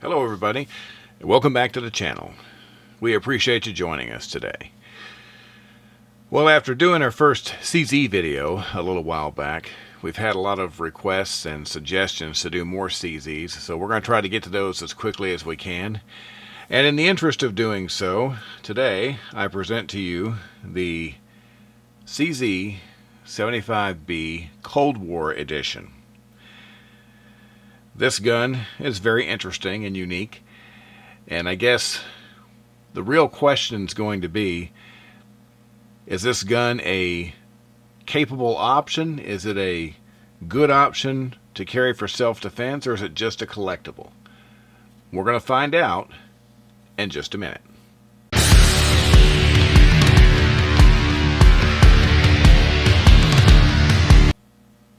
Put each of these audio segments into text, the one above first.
Hello everybody, and welcome back to the channel. We appreciate you joining us today. Well, after doing our first CZ video a little while back, we've had a lot of requests and suggestions to do more CZs, so we're going to try to get to those as quickly as we can. And in the interest of doing so, today I present to you the CZ 75B Cold War Edition. This gun is very interesting and unique, and I guess the real question is going to be, is this gun a capable option? Is it a good option to carry for self-defense, or is it just a collectible? We're going to find out in just a minute.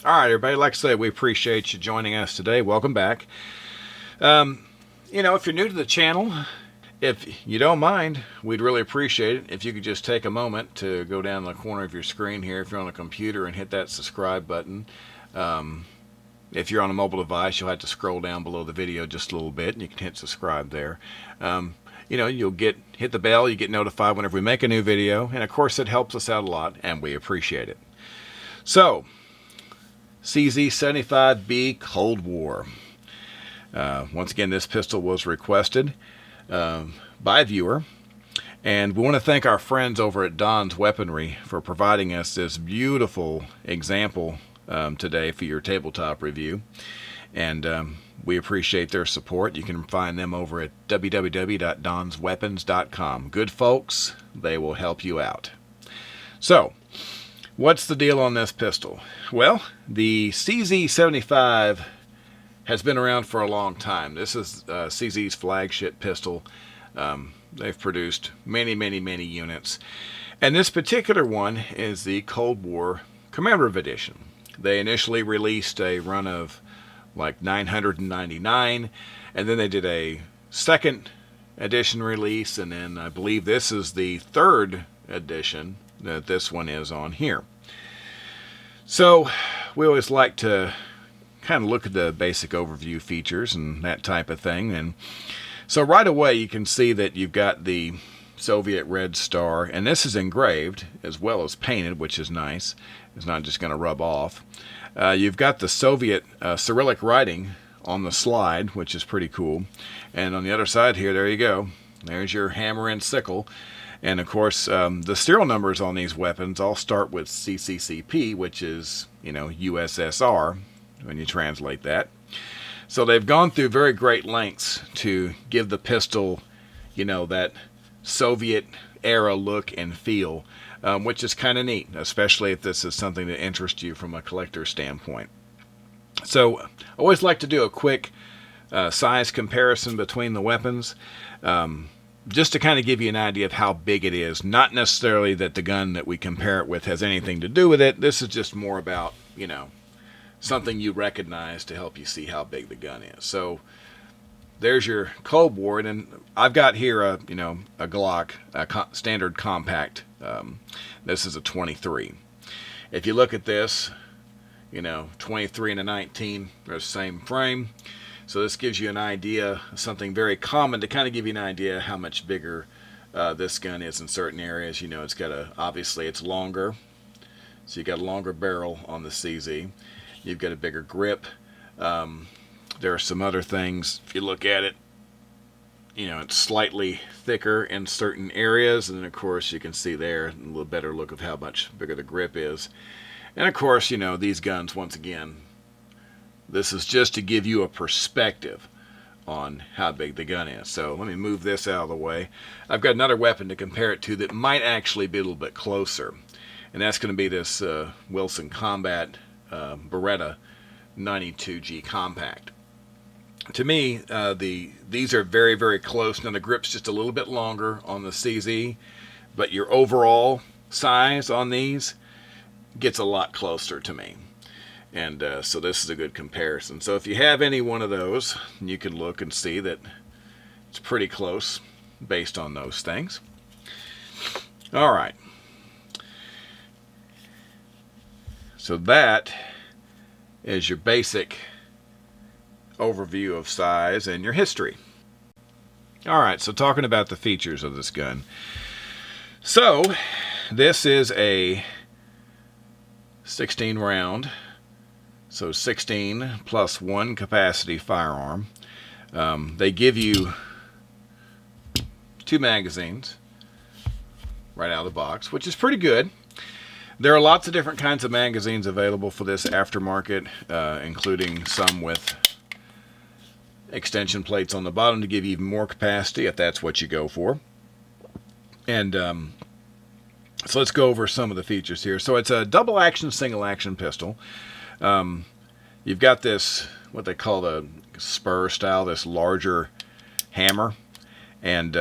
Alright everybody, like I said, we appreciate you joining us today. Welcome back. If you're new to the channel, if you don't mind, we'd really appreciate it if you could just take a moment to go down the corner of your screen here if you're on a computer and hit that subscribe button. If you're on a mobile device, you'll have to scroll down below the video just a little bit and you can hit subscribe there. You'll hit the bell, you get notified whenever we make a new video, and of course it helps us out a lot and we appreciate it. So, CZ75B Cold War. Once again, this pistol was requested by a viewer, and we want to thank our friends over at Don's Weaponry for providing us this beautiful example today for your tabletop review, and we appreciate their support. You can find them over at www.donsweapons.com. Good folks, they will help you out. So, what's the deal on this pistol? Well, the CZ75 has been around for a long time. This is CZ's flagship pistol. They've produced many units. And this particular one is the Cold War Commemorative Edition. They initially released a run of like 999, and then they did a second edition release, and then I believe this is the third edition that this one is on here. So we always like to kind of look at the basic overview features and that type of thing. And so right away you can see that you've got the Soviet red star, and this is engraved as well as painted, which is nice. It's not just going to rub off. You've got the Soviet Cyrillic writing on the slide, which is pretty cool. And on the other side here, there you go. There's your hammer and sickle. And of course, the serial numbers on these weapons all start with CCCP, which is, USSR, when you translate that. So they've gone through very great lengths to give the pistol, that Soviet era look and feel, which is kind of neat, especially if this is something that interests you from a collector standpoint. So I always like to do a quick size comparison between the weapons. Just to kind of give you an idea of how big it is. Not necessarily that the gun that we compare it with has anything to do with it. This is just more about, something you recognize to help you see how big the gun is. So there's your Cold War, and I've got here a Glock, a standard compact. This is a 23. If you look at this, 23 and a 19, they're the same frame. So this gives you an idea, something very common to kind of give you an idea how much bigger this gun is in certain areas. It's got obviously it's longer, so you got a longer barrel on the CZ. You've got a bigger grip. There are some other things. If you look at it, it's slightly thicker in certain areas, and then of course you can see there a little better look of how much bigger the grip is. And of course, these guns, once again, this is just to give you a perspective on how big the gun is. So let me move this out of the way. I've got another weapon to compare it to that might actually be a little bit closer. And that's going to be this Wilson Combat Beretta 92G Compact. To me, these are very close. Now the grip's just a little bit longer on the CZ, but your overall size on these gets a lot closer to me. And so this is a good comparison. So if you have any one of those, you can look and see that it's pretty close based on those things. All right. So that is your basic overview of size and your history. All right, so talking about the features of this gun. So this is a 16 round, so 16 plus 1 capacity firearm. They give you 2 magazines right out of the box, which is pretty good. There are lots of different kinds of magazines available for this aftermarket, including some with extension plates on the bottom to give you even more capacity if that's what you go for. And so let's go over some of the features here. So it's a double action, single action pistol. You've got this, what they call the spur style, this larger hammer. And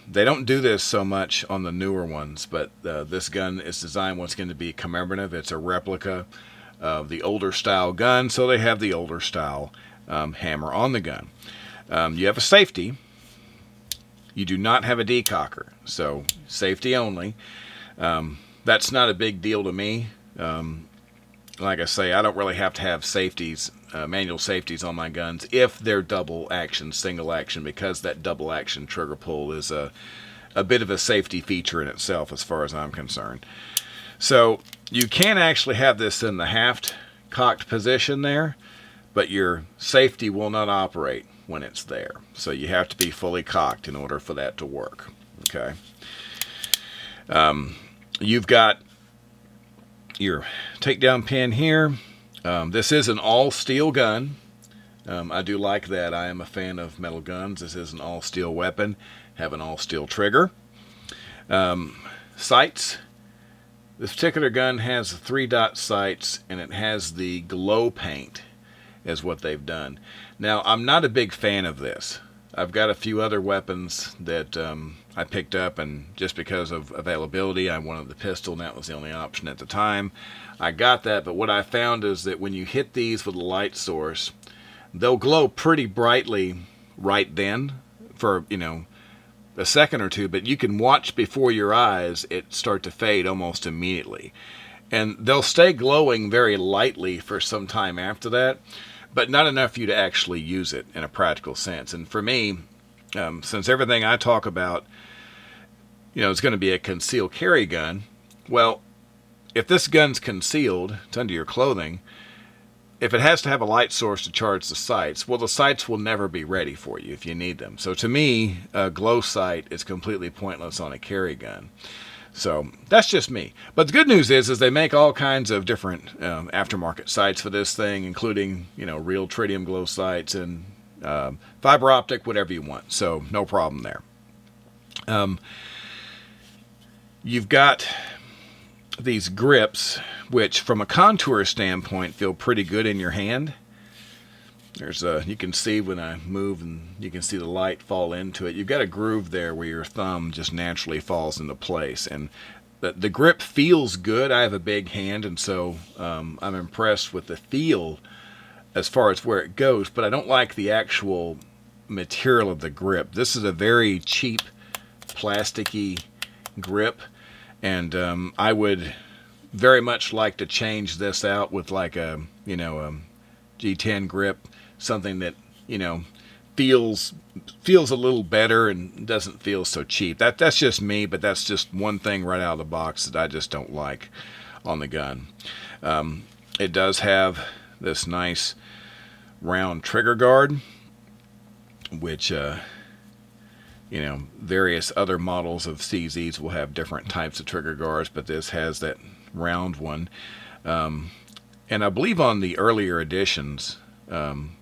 they don't do this so much on the newer ones, but this gun is designed once again to be commemorative. It's a replica of the older style gun, so they have the older style hammer on the gun. You have a safety. You do not have a decocker, so safety only. That's not a big deal to me. Like I say, I don't really have to have safeties, manual safeties on my guns if they're double action, single action, because that double action trigger pull is a bit of a safety feature in itself as far as I'm concerned. So you can actually have this in the haft cocked position there, but your safety will not operate when it's there. So you have to be fully cocked in order for that to work. Okay. You've got your takedown pin here. This is an all steel gun. I do like that. I am a fan of metal guns. This is an all steel weapon. Have an all steel trigger. Sights. This particular gun has 3-dot sights, and it has the glow paint is what they've done. Now, I'm not a big fan of this. I've got a few other weapons that I picked up, and just because of availability, I wanted the pistol, and that was the only option at the time. I got that, but what I found is that when you hit these with a light source, they'll glow pretty brightly right then for, a second or two, but you can watch before your eyes it start to fade almost immediately. And they'll stay glowing very lightly for some time after that, but not enough for you to actually use it in a practical sense. And for me, since everything I talk about, is going to be a concealed carry gun, well, if this gun's concealed, it's under your clothing, if it has to have a light source to charge the sights, well, the sights will never be ready for you if you need them. So to me, a glow sight is completely pointless on a carry gun. So that's just me. But the good news is they make all kinds of different aftermarket sights for this thing, including, real tritium glow sights and fiber optic, whatever you want. So no problem there. You've got these grips, which from a contour standpoint feel pretty good in your hand. You can see when I move, and you can see the light fall into it. You've got a groove there where your thumb just naturally falls into place, and the grip feels good. I have a big hand, and so I'm impressed with the feel as far as where it goes, but I don't like the actual material of the grip. This is a very cheap, plasticky grip, and I would very much like to change this out with like a G10 grip, something that feels a little better and doesn't feel so cheap. That's just me, but that's just one thing right out of the box that I just don't like on the gun. It does have this nice round trigger guard, which various other models of CZs will have different types of trigger guards, but this has that round one. And I believe on the earlier editions,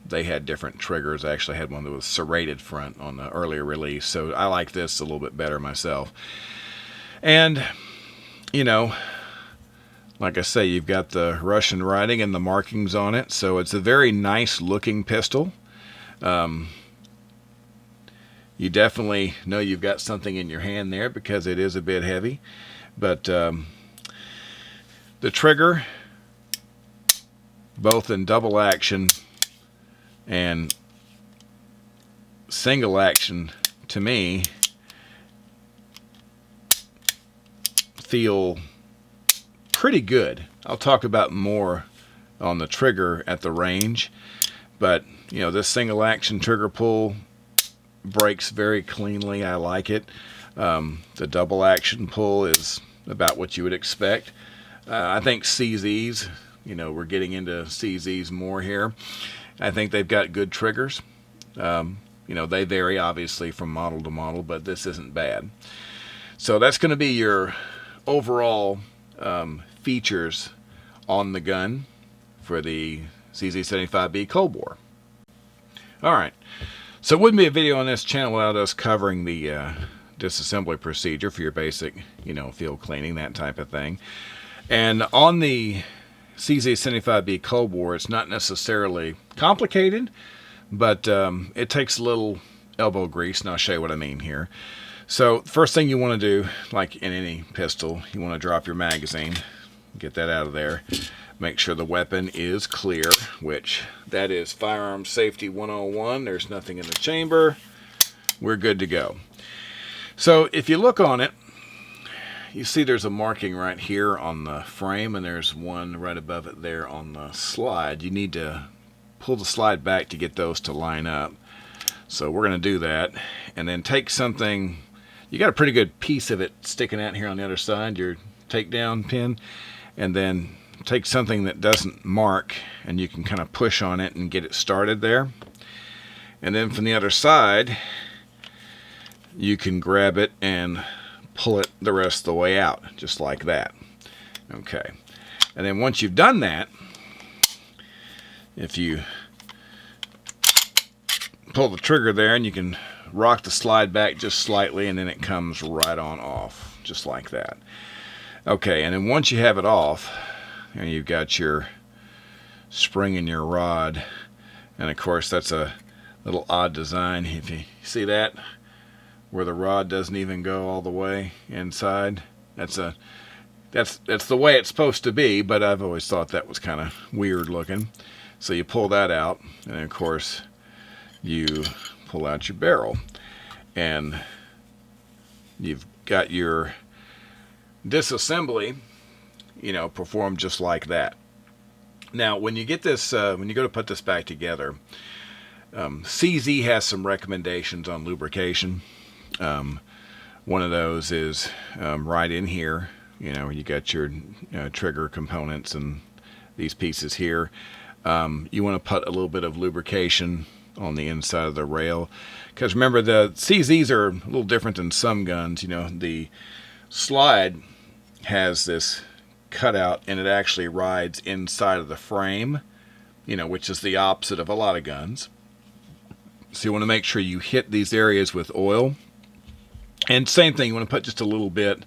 they had different triggers. I actually had one that was serrated front on the earlier release, so I like this a little bit better myself. And, like I say, you've got the Russian writing and the markings on it, so it's a very nice looking pistol. You definitely know you've got something in your hand there because it is a bit heavy, but the trigger, both in double action and single action, to me feel pretty good. I'll talk about more on the trigger at the range, but this single action trigger pull breaks very cleanly. I like it. The double action pull is about what you would expect. I think CZs, we're getting into CZs more here. I think they've got good triggers. They vary obviously from model to model, but this isn't bad. So that's going to be your overall features on the gun for the CZ75B Cold War. Alright, so it wouldn't be a video on this channel without us covering the disassembly procedure for your basic, field cleaning, that type of thing. And on the CZ75B Cold War, it's not necessarily complicated, but it takes a little elbow grease, and I'll show you what I mean here. So first thing you want to do, like in any pistol, you want to drop your magazine, get that out of there. Make sure the weapon is clear, which that is firearm safety 101. There's nothing in the chamber. We're good to go. So if you look on it, you see there's a marking right here on the frame, and there's one right above it there on the slide. You need to pull the slide back to get those to line up. So we're going to do that, and then take something. You got a pretty good piece of it sticking out here on the other side, your takedown pin, and then take something that doesn't mark, and you can kind of push on it and get it started there. And then from the other side, you can grab it and pull it the rest of the way out, just like that. Okay. And then once you've done that, if you pull the trigger there, and you can rock the slide back just slightly, and then it comes right on off, just like that. Okay, and then once you have it off, and you've got your spring in your rod, and of course that's a little odd design. If you see that, where the rod doesn't even go all the way inside, that's the way it's supposed to be, but I've always thought that was kind of weird looking. So you pull that out, and of course you pull out your barrel, and you've got your disassembly, performed just like that. Now when you get this, when you go to put this back together, CZ has some recommendations on lubrication. One of those is right in here. You got your trigger components and these pieces here. You want to put a little bit of lubrication on the inside of the rail, because remember, the CZs are a little different than some guns. The slide has this cutout, and it actually rides inside of the frame, which is the opposite of a lot of guns. So you want to make sure you hit these areas with oil. And same thing, you want to put just a little bit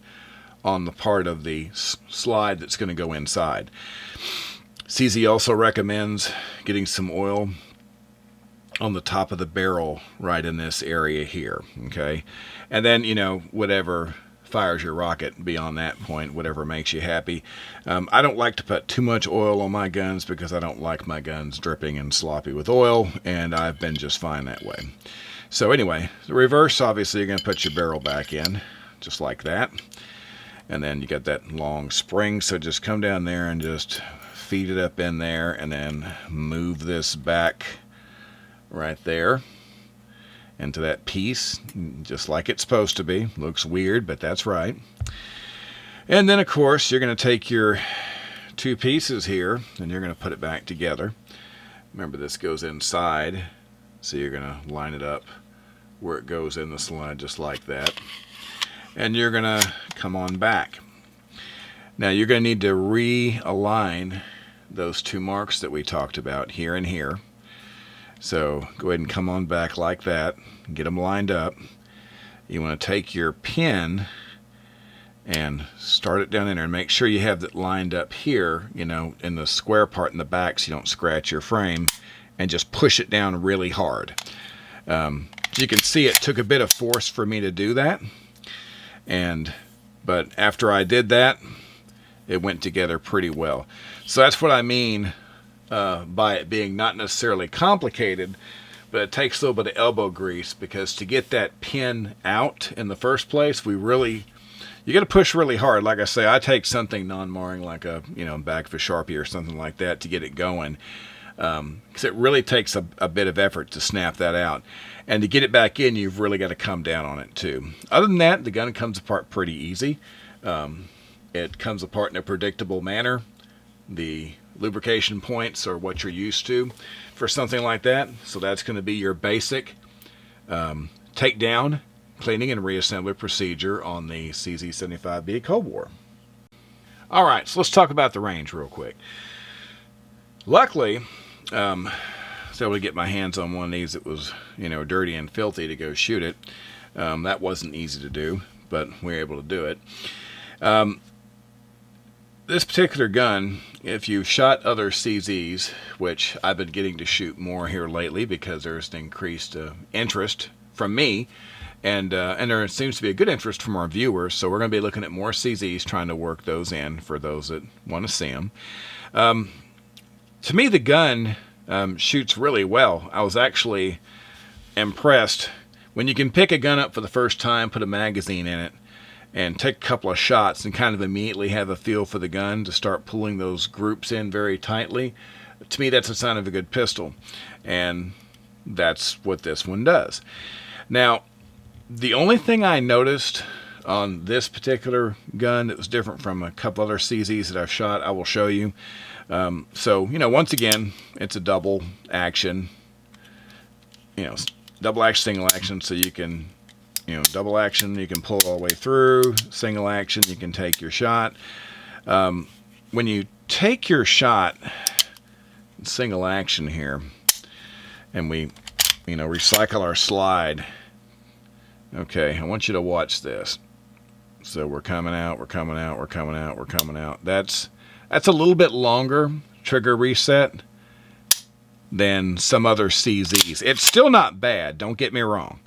on the part of the slide that's going to go inside. CZ also recommends getting some oil on the top of the barrel right in this area here, okay? And then, whatever fires your rocket beyond that point, whatever makes you happy. I don't like to put too much oil on my guns because I don't like my guns dripping and sloppy with oil, and I've been just fine that way. So anyway, the reverse, obviously you're going to put your barrel back in, just like that. And then you got that long spring, so just come down there and just feed it up in there, and then move this back right there into that piece, just like it's supposed to be. Looks weird, but that's right. And then of course you're going to take your two pieces here, and you're going to put it back together. Remember, this goes inside, so you're going to line it up where it goes in the slide, just like that. And you're going to come on back. Now you're going to need to realign those two marks that we talked about here and here. So go ahead and come on back like that, get them lined up. You want to take your pin and start it down in there, and make sure you have that lined up here, in the square part in the back, so you don't scratch your frame, and just push it down really hard. As you can see, it took a bit of force for me to do that, but after I did that, it went together pretty well. So that's what I mean by it being not necessarily complicated, but it takes a little bit of elbow grease, because to get that pin out in the first place, you got to push really hard. Like I say, I take something non-marring, like a back of a Sharpie or something like that, to get it going. because it really takes a bit of effort to snap that out. And to get it back in, you've really got to come down on it too. Other than that, the gun comes apart pretty easy. It comes apart in a predictable manner. The lubrication points are what you're used to for something like that. So that's going to be your basic takedown, cleaning, and reassembly procedure on the CZ75B Cold War. All right, so let's talk about the range real quick. Luckily, I was able to get my hands on one of these that was, dirty and filthy to go shoot it. That wasn't easy to do, but we were able to do it. This particular gun, if you've shot other CZs, which I've been getting to shoot more here lately because there's an increased interest from me, and there seems to be a good interest from our viewers, so we're going to be looking at more CZs, trying to work those in for those that want to see them. To me, the gun shoots really well. I was actually impressed when you can pick a gun up for the first time, put a magazine in it, and take a couple of shots and kind of immediately have a feel for the gun to start pulling those groups in very tightly. To me, that's a sign of a good pistol, and that's what this one does. Now, the only thing I noticed on this particular gun that was different from a couple other CZs that I've shot, I will show you. So, once again, it's a double action, double action, single action, so you can, double action, you can pull it all the way through. Single action, you can take your shot. When you take your shot, single action here, and we, recycle our slide. Okay, I want you to watch this. So we're coming out, we're coming out, we're coming out, we're coming out. That's a little bit longer trigger reset than some other CZs. It's still not bad, don't get me wrong.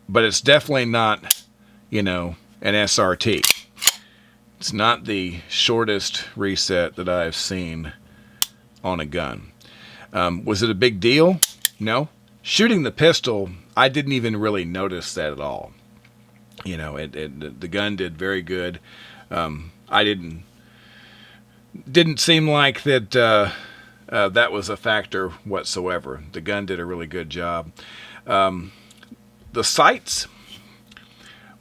But it's definitely not, an SRT. It's not the shortest reset that I've seen on a gun. Was it a big deal? No. Shooting the pistol, I didn't even really notice that at all. The gun did very good. I didn't seem like that that was a factor whatsoever. The gun did a really good job. The sights,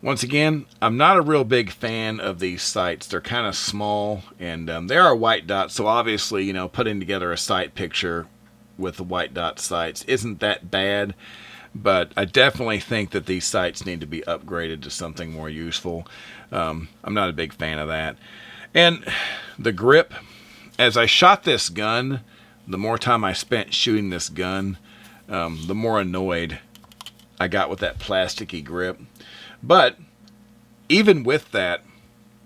once again, I'm not a real big fan of these sights. They're kind of small, and they are white dots, so obviously, putting together a sight picture with the white dot sights isn't that bad, but I definitely think that these sights need to be upgraded to something more useful. I'm not a big fan of that. And the grip, as I shot this gun, the more time I spent shooting this gun, the more annoyed I got with that plasticky grip. But even with that,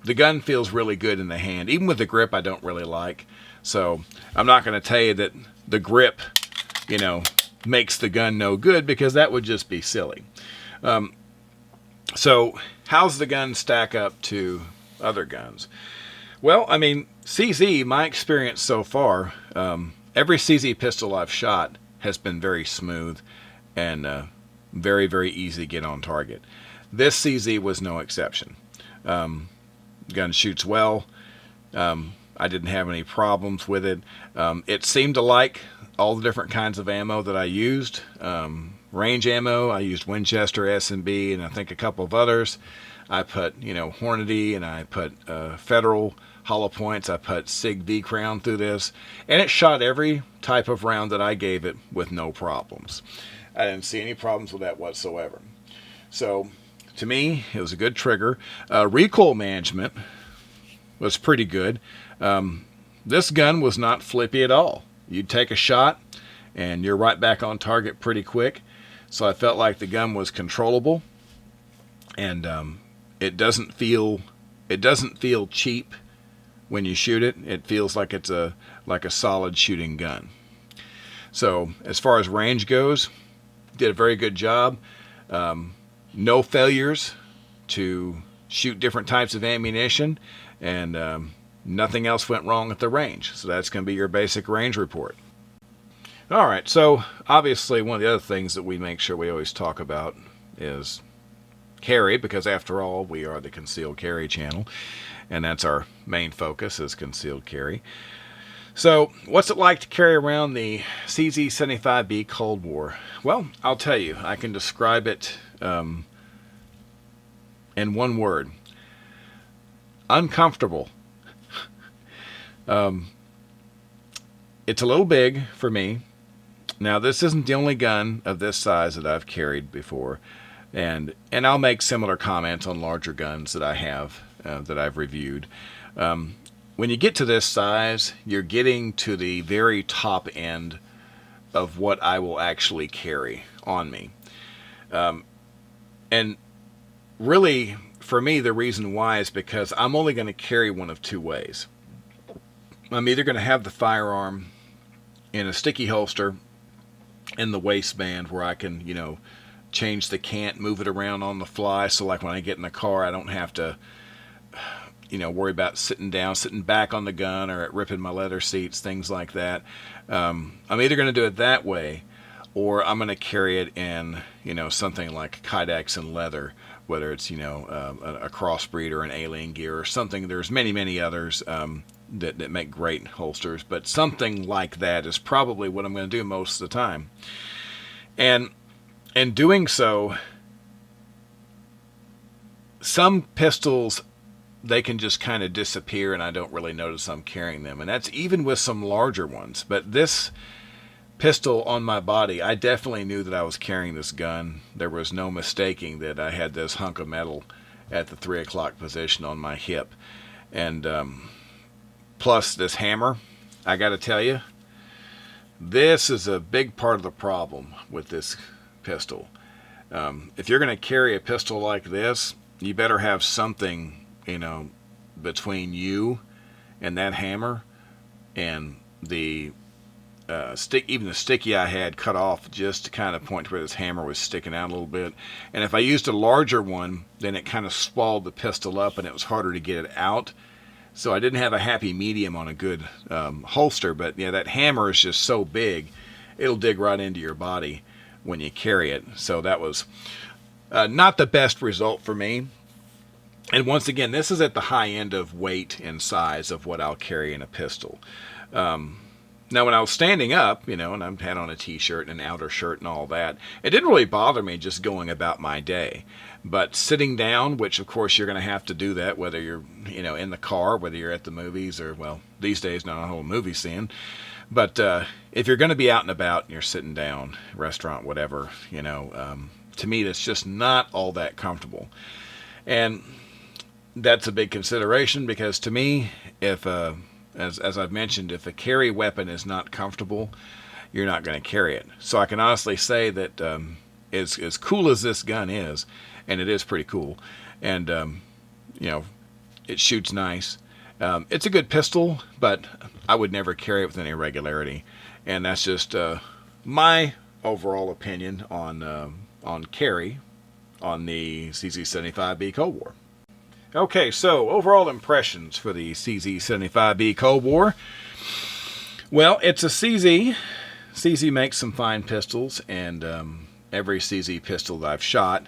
the gun feels really good in the hand. Even with the grip, I don't really like. So I'm not going to tell you that the grip, makes the gun no good, because that would just be silly. So how's the gun stack up to other guns? Well, CZ, my experience so far, every CZ pistol I've shot has been very smooth and very, very easy to get on target. This CZ was no exception. Gun shoots well. I didn't have any problems with it. It seemed to like all the different kinds of ammo that I used. Range ammo, I used Winchester S&B, and I think a couple of others. I put, Hornady, and I put Federal hollow points. I put Sig V Crown through this, and it shot every type of round that I gave it with no problems. I didn't see any problems with that whatsoever. So, to me, it was a good trigger. Recoil management was pretty good. This gun was not flippy at all. You'd take a shot and you're right back on target pretty quick. So I felt like the gun was controllable, and it doesn't feel cheap when you shoot it. It feels like it's a solid shooting gun. So as far as range goes, did a very good job. No failures to shoot different types of ammunition, and nothing else went wrong at the range. So that's going to be your basic range report. All right, so obviously one of the other things that we make sure we always talk about is carry, because after all, we are the concealed carry channel, and that's our main focus, is concealed carry. So, what's it like to carry around the CZ75B Cold War? Well, I'll tell you. I can describe it in one word. Uncomfortable. It's a little big for me. Now, this isn't the only gun of this size that I've carried before. And I'll make similar comments on larger guns that I have, that I've reviewed. When you get to this size, you're getting to the very top end of what I will actually carry on me. And really, for me, the reason why is because I'm only going to carry one of two ways. I'm either going to have the firearm in a sticky holster in the waistband where I can, change the cant, move it around on the fly. So like when I get in the car, I don't have to, worry about sitting back on the gun or ripping my leather seats, things like that. I'm either going to do it that way, or I'm going to carry it in, something like kydex and leather, whether it's, a crossbreed or an alien gear or something. There's many, many others that make great holsters, but something like that is probably what I'm going to do most of the time. And in doing so, some pistols, they can just kind of disappear and I don't really notice I'm carrying them. And that's even with some larger ones. But this pistol on my body, I definitely knew that I was carrying this gun. There was no mistaking that I had this hunk of metal at the 3 o'clock position on my hip. And plus this hammer, I got to tell you, this is a big part of the problem with this pistol. If you're going to carry a pistol like this, you better have something, between you and that hammer, and the stick, even the sticky I had cut off just to kind of point to where this hammer was sticking out a little bit. And if I used a larger one, then it kind of swallowed the pistol up and it was harder to get it out. So I didn't have a happy medium on a good holster. But yeah, that hammer is just so big, it'll dig right into your body when you carry it. So that was not the best result for me. And once again, this is at the high end of weight and size of what I'll carry in a pistol. Now, when I was standing up, and I had on a t-shirt and an outer shirt and all that, it didn't really bother me just going about my day. But sitting down, which of course you're going to have to do that, whether you're, in the car, whether you're at the movies, or, well, these days not a whole movie scene. But if you're going to be out and about and you're sitting down, restaurant, whatever, to me, that's just not all that comfortable. And that's a big consideration because to me, if as I've mentioned, if a carry weapon is not comfortable, you're not going to carry it. So I can honestly say that as cool as this gun is, and it is pretty cool, and it shoots nice. It's a good pistol, but I would never carry it with any regularity, and that's just my overall opinion on carry on the CZ75B Cold War. Okay, so overall impressions for the CZ75B Cold War. Well, it's a CZ. CZ makes some fine pistols, and every CZ pistol that I've shot,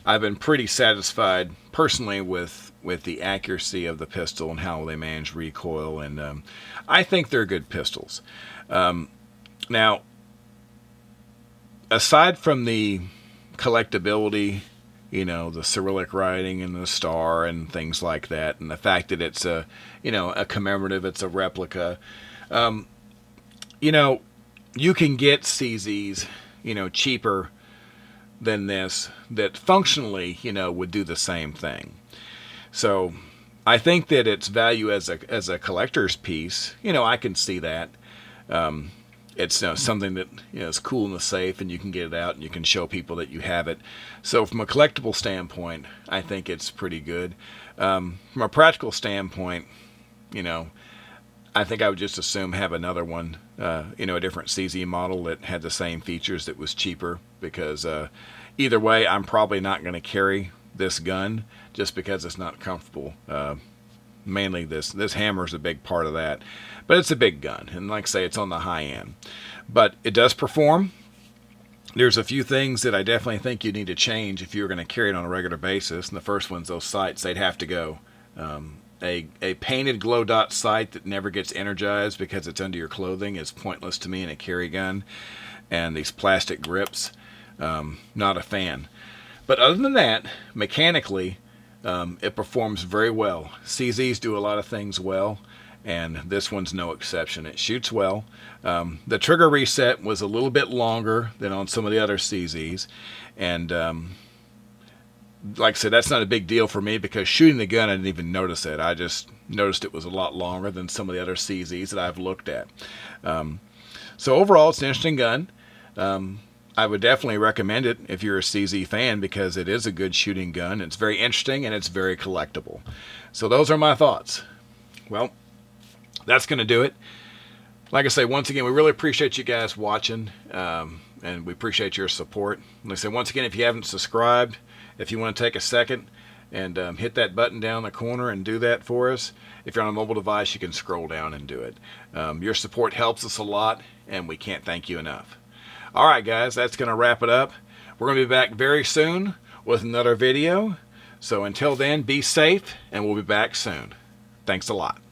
I've been pretty satisfied personally with the accuracy of the pistol and how they manage recoil, and I think they're good pistols. Now, aside from the collectability, the Cyrillic writing and the star and things like that, and the fact that it's a commemorative, it's a replica. You can get CZs, cheaper than this that functionally, would do the same thing. So I think that its value as a collector's piece, I can see that. It's something that is cool in the safe, and you can get it out and you can show people that you have it. So from a collectible standpoint, I think it's pretty good. From a practical standpoint, I think I would just assume have another one, a different CZ model that had the same features that was cheaper, because either way, I'm probably not going to carry this gun just because it's not comfortable. Mainly this hammer is a big part of that. But it's a big gun, and like I say, it's on the high end. But it does perform. There's a few things that I definitely think you need to change if you're going to carry it on a regular basis. And the first one's those sights. They'd have to go. A painted glow dot sight that never gets energized because it's under your clothing is pointless to me in a carry gun. And these plastic grips, not a fan. But other than that, mechanically, it performs very well. CZs do a lot of things well, and this one's no exception. It shoots well. The trigger reset was a little bit longer than on some of the other CZs, and like I said, that's not a big deal for me because shooting the gun, I didn't even notice it. I just noticed it was a lot longer than some of the other CZs that I've looked at. So overall, it's an interesting gun. I would definitely recommend it if you're a CZ fan because it is a good shooting gun. It's very interesting and it's very collectible. So those are my thoughts. Well, that's going to do it. Like I say, once again, we really appreciate you guys watching, and we appreciate your support. Like I say, once again, if you haven't subscribed, if you want to take a second and hit that button down in the corner and do that for us. If you're on a mobile device, you can scroll down and do it. Your support helps us a lot, and we can't thank you enough. All right, guys, that's going to wrap it up. We're going to be back very soon with another video. So until then, be safe, and we'll be back soon. Thanks a lot.